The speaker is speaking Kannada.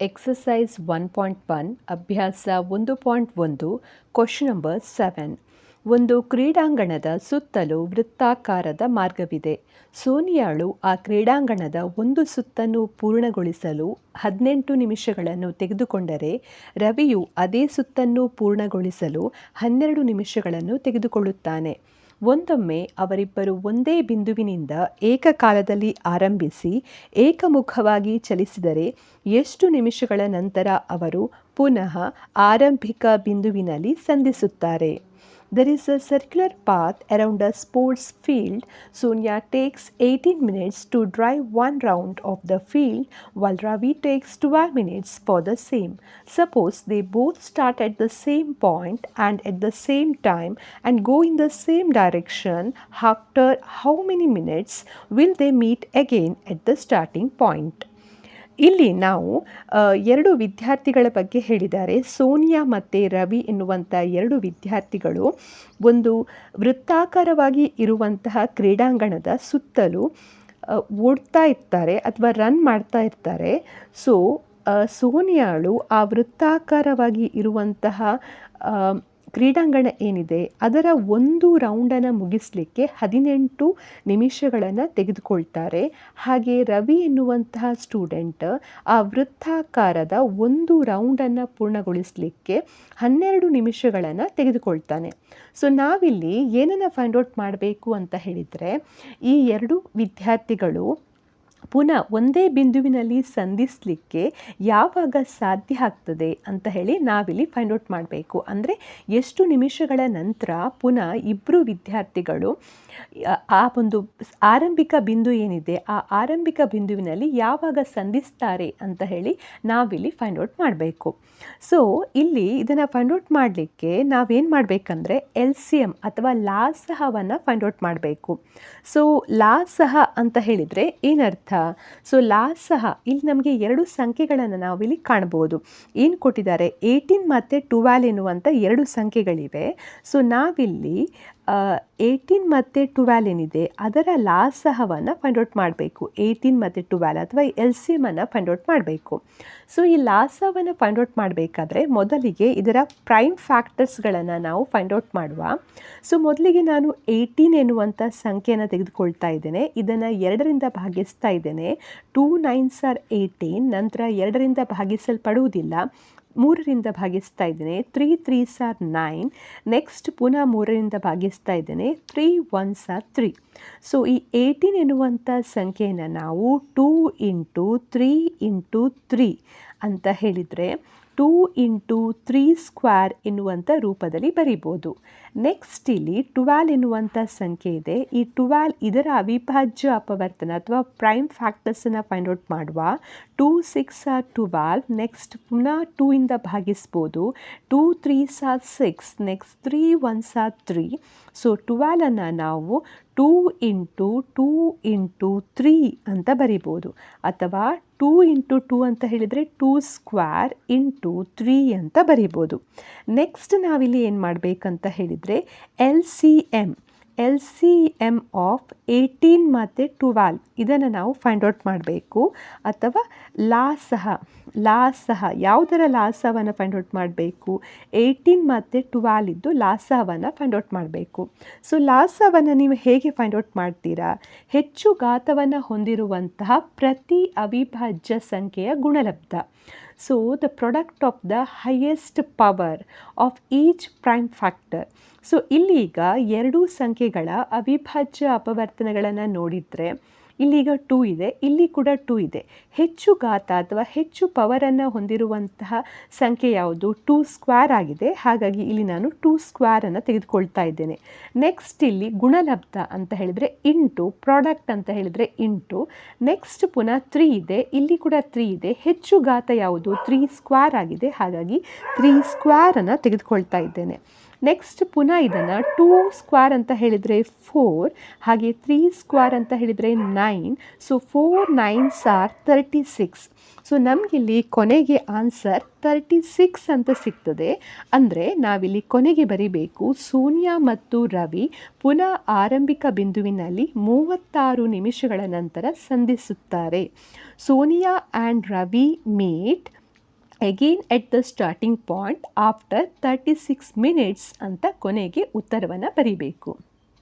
ಎಕ್ಸಸೈಸ್ 1.1 ಅಭ್ಯಾಸ 1.1 ಕ್ವೆಶ್ಚನ್ ನಂಬರ್ 7. ಒಂದು ಕ್ರೀಡಾಂಗಣದ ಸುತ್ತಲೂ ವೃತ್ತಾಕಾರದ ಮಾರ್ಗವಿದೆ. ಸೋನಿಯಾಳು ಆ ಕ್ರೀಡಾಂಗಣದ ಒಂದು ಸುತ್ತನ್ನು ಪೂರ್ಣಗೊಳಿಸಲು 18 ನಿಮಿಷಗಳನ್ನು ತೆಗೆದುಕೊಂಡರೆ, ರವಿಯು ಅದೇ ಸುತ್ತನ್ನು ಪೂರ್ಣಗೊಳಿಸಲು 12 ನಿಮಿಷಗಳನ್ನು ತೆಗೆದುಕೊಳ್ಳುತ್ತಾನೆ. ಒಂದೊಮ್ಮೆ ಅವರಿಬ್ಬರು ಒಂದೇ ಬಿಂದುವಿನಿಂದ ಏಕಕಾಲದಲ್ಲಿ ಆರಂಭಿಸಿ ಏಕಮುಖವಾಗಿ ಚಲಿಸಿದರೆ ಎಷ್ಟು ನಿಮಿಷಗಳ ನಂತರ ಅವರು ಪುನಃ ಆರಂಭಿಕ ಬಿಂದುವಿನಲ್ಲಿ ಸಂಧಿಸುತ್ತಾರೆ? There is a circular path around a sports field. Sonia takes 18 minutes to drive one round of the field, while Ravi takes 12 minutes for the same. Suppose they both start at the same point and at the same time and go in the same direction. After how many minutes will they meet again at the starting point? ಇಲ್ಲಿ ನಾವು ಎರಡು ವಿದ್ಯಾರ್ಥಿಗಳ ಬಗ್ಗೆ ಹೇಳಿದ್ದಾರೆ. ಸೋನಿಯಾ ಮತ್ತು ರವಿ ಎನ್ನುವಂಥ ಎರಡು ವಿದ್ಯಾರ್ಥಿಗಳು ಒಂದು ವೃತ್ತಾಕಾರವಾಗಿ ಇರುವಂತಹ ಕ್ರೀಡಾಂಗಣದ ಸುತ್ತಲೂ ಓಡ್ತಾ ಇರ್ತಾರೆ ಅಥವಾ ರನ್ ಮಾಡ್ತಾ ಇರ್ತಾರೆ. ಸೋನಿಯಾಳು ಆ ವೃತ್ತಾಕಾರವಾಗಿ ಇರುವಂತಹ ಕ್ರೀಡಾಂಗಣ ಏನಿದೆ ಅದರ ಒಂದು ರೌಂಡನ್ನು ಮುಗಿಸಲಿಕ್ಕೆ 18 ನಿಮಿಷಗಳನ್ನು ತೆಗೆದುಕೊಳ್ತಾರೆ. ಹಾಗೆ ರವಿ ಎನ್ನುವಂತಹ ಸ್ಟೂಡೆಂಟ್ ಆ ವೃತ್ತಾಕಾರದ ಒಂದು ರೌಂಡನ್ನು ಪೂರ್ಣಗೊಳಿಸಲಿಕ್ಕೆ 12 ನಿಮಿಷಗಳನ್ನು ತೆಗೆದುಕೊಳ್ತಾನೆ. ನಾವಿಲ್ಲಿ ಏನನ್ನು ಫೈಂಡ್ ಔಟ್ ಮಾಡಬೇಕು ಅಂತ ಹೇಳಿದರೆ, ಈ ಎರಡು ವಿದ್ಯಾರ್ಥಿಗಳು ಪುನಃ ಒಂದೇ ಬಿಂದುವಿನಲ್ಲಿ ಸಂಧಿಸಲಿಕ್ಕೆ ಯಾವಾಗ ಸಾಧ್ಯ ಆಗ್ತದೆ ಅಂತ ಹೇಳಿ ನಾವಿಲ್ಲಿ ಫೈಂಡ್ ಔಟ್ ಮಾಡಬೇಕು. ಅಂದರೆ ಎಷ್ಟು ನಿಮಿಷಗಳ ನಂತರ ಪುನಃ ಇಬ್ಬರು ವಿದ್ಯಾರ್ಥಿಗಳು ಆ ಒಂದು ಆರಂಭಿಕ ಬಿಂದು ಏನಿದೆ ಆ ಆರಂಭಿಕ ಬಿಂದುವಿನಲ್ಲಿ ಯಾವಾಗ ಸಂಧಿಸ್ತಾರೆ ಅಂತ ಹೇಳಿ ನಾವಿಲ್ಲಿ ಫೈಂಡ್ ಔಟ್ ಮಾಡಬೇಕು. ಇಲ್ಲಿ ಇದನ್ನು ಫೈಂಡ್ ಔಟ್ ಮಾಡಲಿಕ್ಕೆ ನಾವೇನು ಮಾಡಬೇಕಂದ್ರೆ LCM ಅಥವಾ ಲಾಸಹವನ್ನು ಫೈಂಡ್ ಔಟ್ ಮಾಡಬೇಕು. ಲಾಸಹ ಅಂತ ಹೇಳಿದರೆ ಏನರ್ಥ? ಲಾಸಹ ಇಲ್ಲಿ ನಮಗೆ ಎರಡು ಸಂಖ್ಯೆಗಳನ್ನು ನಾವಿಲ್ಲಿ ಕಾಣ್ಬೋದು. ಏನು ಕೊಟ್ಟಿದ್ದಾರೆ? 18 ಮತ್ತು 12 ಎನ್ನುವಂಥ ಎರಡು ಸಂಖ್ಯೆಗಳಿವೆ. ನಾವಿಲ್ಲಿ 18 ಮತ್ತು 12 ಏನಿದೆ ಅದರ ಲಾಸಹವನ್ನು ಫೈಂಡ್ ಔಟ್ ಮಾಡಬೇಕು. 18 ಮತ್ತು 12 ಅಥವಾ LCM ಅನ್ನು ಫೈಂಡ್ ಔಟ್ ಮಾಡಬೇಕು. ಈ ಲಾಸವನ್ನು ಫೈಂಡ್ ಔಟ್ ಮಾಡಬೇಕಾದ್ರೆ ಮೊದಲಿಗೆ ಇದರ ಪ್ರೈಮ್ ಫ್ಯಾಕ್ಟರ್ಸ್ಗಳನ್ನು ನಾವು ಫೈಂಡ್ ಔಟ್ ಮಾಡುವ. ಮೊದಲಿಗೆ ನಾನು 18 ಎನ್ನುವಂಥ ಸಂಖ್ಯೆಯನ್ನು ತೆಗೆದುಕೊಳ್ತಾ ಇದ್ದೇನೆ. ಇದನ್ನು 2ರಿಂದ ಭಾಗಿಸ್ತಾ ಇದ್ದೇನೆ. 2 9s are 18. ನಂತರ 2ರಿಂದ ಭಾಗಿಸಲ್ಪಡುವುದಿಲ್ಲ, 3ರಿಂದ ಭಾಗಿಸ್ತಾ ಇದ್ದೇನೆ. 3 3s are 9. ನೆಕ್ಸ್ಟ್ ಪುನಃ 3ರಿಂದ ಭಾಗಿಸ್ತಾ ಇದ್ದೇನೆ. 3 1s are 3. ಈ 18 ಎನ್ನುವಂಥ ಸಂಖ್ಯೆಯನ್ನು ನಾವು 2 × 3 × 3 ಅಂತ ಹೇಳಿದರೆ 2 × 3² ಎನ್ನುವಂಥ ರೂಪದಲ್ಲಿ ಬರಿಬೋದು. ನೆಕ್ಸ್ಟ್ ಇಲ್ಲಿ 12 ಎನ್ನುವಂಥ ಸಂಖ್ಯೆ ಇದೆ. ಈ 12 ಇದರ ಅವಿಭಾಜ್ಯ ಅಪವರ್ತನ ಅಥವಾ ಪ್ರೈಮ್ ಫ್ಯಾಕ್ಟರ್ಸನ್ನು ಫೈಂಡ್ ಔಟ್ ಮಾಡುವ. 2 6 are 12. ನೆಕ್ಸ್ಟ್ ಪುನಃ 2 ಇಂದ ಭಾಗಿಸ್ಬೋದು. 2 3s are 6. Next 3 1s are 3. 12ಅನ್ನು ನಾವು 2 × 2 × 3 ಅಂತ ಬರಿಬೋದು. ಅಥವಾ 2 × 2 ಅಂತ ಹೇಳಿದರೆ 2² × 3 ಅಂತ ಬರಿಬೋದು. ನೆಕ್ಸ್ಟ್ ನಾವಿಲ್ಲಿ ಏನು ಮಾಡಬೇಕಂತ ಹೇಳಿದರೆ LCM ಆಫ್ 18 ಮತ್ತು 12 ಇದನ್ನು ನಾವು ಫೈಂಡ್ ಔಟ್ ಮಾಡಬೇಕು. ಅಥವಾ ಲಾಸಹ ಯಾವುದರ ಲಾಸವನ್ನು ಫೈಂಡ್ ಔಟ್ ಮಾಡಬೇಕು? 18 ಮತ್ತು 12 ಇದ್ದು ಲಾಸವನ್ನು ಫೈಂಡ್ ಔಟ್ ಮಾಡಬೇಕು. ಲಾಸವನ್ನು ನೀವು ಹೇಗೆ ಫೈಂಡ್ ಔಟ್ ಮಾಡ್ತೀರಾ? ಹೆಚ್ಚು ಘಾತವನ್ನು ಹೊಂದಿರುವಂತಹ ಪ್ರತಿ ಅವಿಭಾಜ್ಯ ಸಂಖ್ಯೆಯ ಗುಣಲಬ್ಧ. the product of the highest power of each prime factor. ಇಲ್ಲೀಗ ಎರಡೂ ಸಂಖ್ಯೆಗಳ ಅವಿಭಾಜ್ಯ ಅಪವರ್ತನಗಳನ್ನು ನೋಡಿದರೆ ಇಲ್ಲೀಗ 2 ಇದೆ, ಇಲ್ಲಿ ಕೂಡ 2 ಇದೆ. ಹೆಚ್ಚು ಘಾತ ಅಥವಾ ಹೆಚ್ಚು ಪವರನ್ನು ಹೊಂದಿರುವಂತಹ ಸಂಖ್ಯೆ ಯಾವುದು? 2² ಆಗಿದೆ. ಹಾಗಾಗಿ ಇಲ್ಲಿ ನಾನು 2² ಅನ್ನು ತೆಗೆದುಕೊಳ್ತಾ ಇದ್ದೇನೆ. ನೆಕ್ಸ್ಟ್ ಇಲ್ಲಿ ಗುಣಲಬ್ಧ ಅಂತ ಹೇಳಿದರೆ ಇಂಟು, ಪ್ರಾಡಕ್ಟ್ ಅಂತ ಹೇಳಿದರೆ ಇಂಟು. ನೆಕ್ಸ್ಟ್ ಪುನಃ 3 ಇದೆ, ಇಲ್ಲಿ ಕೂಡ 3 ಇದೆ. ಹೆಚ್ಚು ಘಾತ ಯಾವುದು? 3² ಆಗಿದೆ. ಹಾಗಾಗಿ 3² ಅನ್ನು ತೆಗೆದುಕೊಳ್ತಾ ಇದ್ದೇನೆ. ನೆಕ್ಸ್ಟ್ ಪುನಃ ಇದನ್ನು 2² ಅಂತ ಹೇಳಿದರೆ 4, ಹಾಗೆ 3² ಅಂತ ಹೇಳಿದರೆ 9. 4 9s are 36. ನಮಗಿಲ್ಲಿ ಕೊನೆಗೆ ಆನ್ಸರ್ 36 ಅಂತ ಸಿಗ್ತದೆ. ಅಂದರೆ ನಾವಿಲ್ಲಿ ಕೊನೆಗೆ ಬರಿಬೇಕು, ಸೋನಿಯಾ ಮತ್ತು ರವಿ ಪುನಃ ಆರಂಭಿಕ ಬಿಂದುವಿನಲ್ಲಿ 36 ನಿಮಿಷಗಳ ನಂತರ ಸಂಧಿಸುತ್ತಾರೆ. Sonia and Ravi meet again at the starting point after 36 minutes ಅಂತ ಕೊನೆಗೆ ಉತ್ತರವನ್ನು ಬರೀಬೇಕು.